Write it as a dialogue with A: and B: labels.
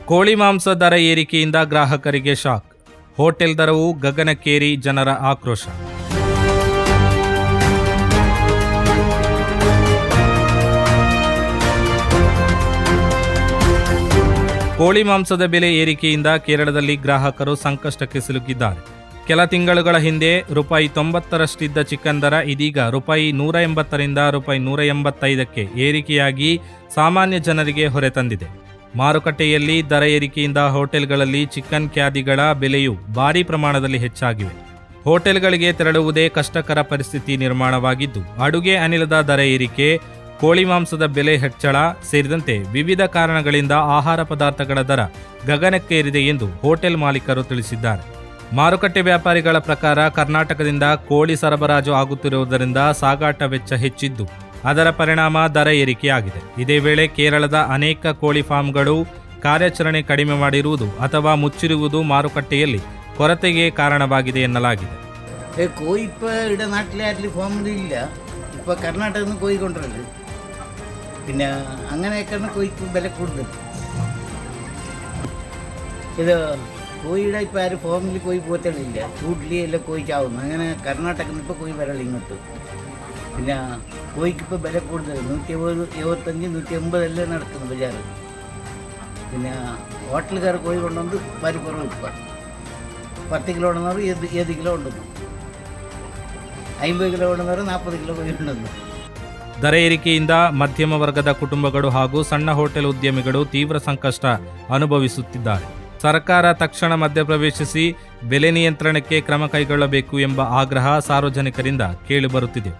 A: ಕೋಳಿ ಮಾಂಸ ದರ ಏರಿಕೆಯಿಂದ ಗ್ರಾಹಕರಿಗೆ ಶಾಕ್. ಹೋಟೆಲ್ ದರವು ಗಗನಕ್ಕೇರಿ, ಜನರ ಆಕ್ರೋಶ. ಕೋಳಿ ಮಾಂಸದ ಬೆಲೆ ಏರಿಕೆಯಿಂದ ಕೇರಳದಲ್ಲಿ ಗ್ರಾಹಕರು ಸಂಕಷ್ಟಕ್ಕೆ ಸಿಲುಕಿದ್ದಾರೆ. ಕೆಲ ತಿಂಗಳುಗಳ ಹಿಂದೆ ₹90ರಷ್ಟಿದ್ದ ಚಿಕನ್ ದರ ಇದೀಗ ₹180ರಿಂದ ₹185ಕ್ಕೆ ಏರಿಕೆಯಾಗಿ ಸಾಮಾನ್ಯ ಜನರಿಗೆ ಹೊರೆ ತಂದಿದೆ. ಮಾರುಕಟ್ಟೆಯಲ್ಲಿ ದರ ಏರಿಕೆಯಿಂದ ಹೋಟೆಲ್ಗಳಲ್ಲಿ ಚಿಕನ್ ಕ್ಯಾದಿಗಳ ಬೆಲೆಯು ಭಾರೀ ಪ್ರಮಾಣದಲ್ಲಿ ಹೆಚ್ಚಾಗಿವೆ. ಹೋಟೆಲ್ಗಳಿಗೆ ತೆರಳುವುದೇ ಕಷ್ಟಕರ ಪರಿಸ್ಥಿತಿ ನಿರ್ಮಾಣವಾಗಿದ್ದು, ಅಡುಗೆ ಅನಿಲದ ದರ ಏರಿಕೆ, ಕೋಳಿ ಮಾಂಸದ ಬೆಲೆ ಹೆಚ್ಚಳ ಸೇರಿದಂತೆ ವಿವಿಧ ಕಾರಣಗಳಿಂದ ಆಹಾರ ಪದಾರ್ಥಗಳ ದರ ಗಗನಕ್ಕೇರಿದೆ ಎಂದು ಹೋಟೆಲ್ ಮಾಲೀಕರು ತಿಳಿಸಿದ್ದಾರೆ. ಮಾರುಕಟ್ಟೆ ವ್ಯಾಪಾರಿಗಳ ಪ್ರಕಾರ ಕರ್ನಾಟಕದಿಂದ ಕೋಳಿ ಸರಬರಾಜು ಆಗುತ್ತಿರುವುದರಿಂದ ಸಾಗಾಟ ವೆಚ್ಚ ಹೆಚ್ಚಿದ್ದು, ಅದರ ಪರಿಣಾಮ ದರ ಏರಿಕೆಯಾಗಿದೆ. ಇದೇ ವೇಳೆ ಕೇರಳದ ಅನೇಕ ಕೋಳಿ ಫಾರ್ಮ್ಗಳು ಕಾರ್ಯಾಚರಣೆ ಕಡಿಮೆ ಮಾಡಿರುವುದು ಅಥವಾ ಮುಚ್ಚಿರುವುದು ಮಾರುಕಟ್ಟೆಯಲ್ಲಿ ಕೊರತೆಗೆ ಕಾರಣವಾಗಿದೆ ಎನ್ನಲಾಗಿದೆ.
B: കോഴി ഇപ്പോൾ ഇവിടെ നാട്ടിലെ ആറ്റിൽ ഫാമിൽ ഇല്ല. ഇപ്പോൾ കർണാടകയിൽ നിന്ന് കോഴി കൊണ്ടുവരുന്നത്. പിന്നെ അങ്ങനെയൊക്കെയാണ് കോഴിക്ക് വില കൂടുതൽ. ഇത് കോഴിയുടെ ഇപ്പോൾ ആരും ഫാമിൽ കോഴി പോറ്റലില്ല. ചൂട്ടിലി എല്ലാം കോഴി ചാവുന്നു. അങ്ങനെ കർണാടകയിൽ നിന്ന് ഇപ്പോൾ കോഴി വരല്ല ഇങ്ങോട്ട്. പിന്നെ കോഴിക്കിപ്പോൾ വില കൂടുതൽ 170, 175, 180 നടക്കുന്നു ബജാറ്. പിന്നെ ഹോട്ടലുകാർ കോഴി കൊണ്ടുവന്ന് വരി കുറവ്. ഇപ്പം 10 കിലോ ഉണ്ടെന്നവർ 7 കിലോ ഉണ്ടെന്നു, 50 കിലೋ ಉಣ್ಣವರು 40 ಕಿಲೋ ಉಣ್ಣೋದು.
A: ದರ ಏರಿಕೆಯಿಂದ ಮಧ್ಯಮ ವರ್ಗದ ಕುಟುಂಬಗಳು ಹಾಗೂ ಸಣ್ಣ ಹೋಟೆಲ್ ಉದ್ಯಮಿಗಳು ತೀವ್ರ ಸಂಕಷ್ಟ ಅನುಭವಿಸುತ್ತಿದ್ದಾರೆ. ಸರ್ಕಾರ ತಕ್ಷಣ ಮಧ್ಯಪ್ರವೇಶಿಸಿ ಬೆಲೆ ನಿಯಂತ್ರಣಕ್ಕೆ ಕ್ರಮ ಕೈಗೊಳ್ಳಬೇಕು ಎಂಬ ಆಗ್ರಹ ಸಾರ್ವಜನಿಕರಿಂದ ಕೇಳಿಬರುತ್ತಿದೆ.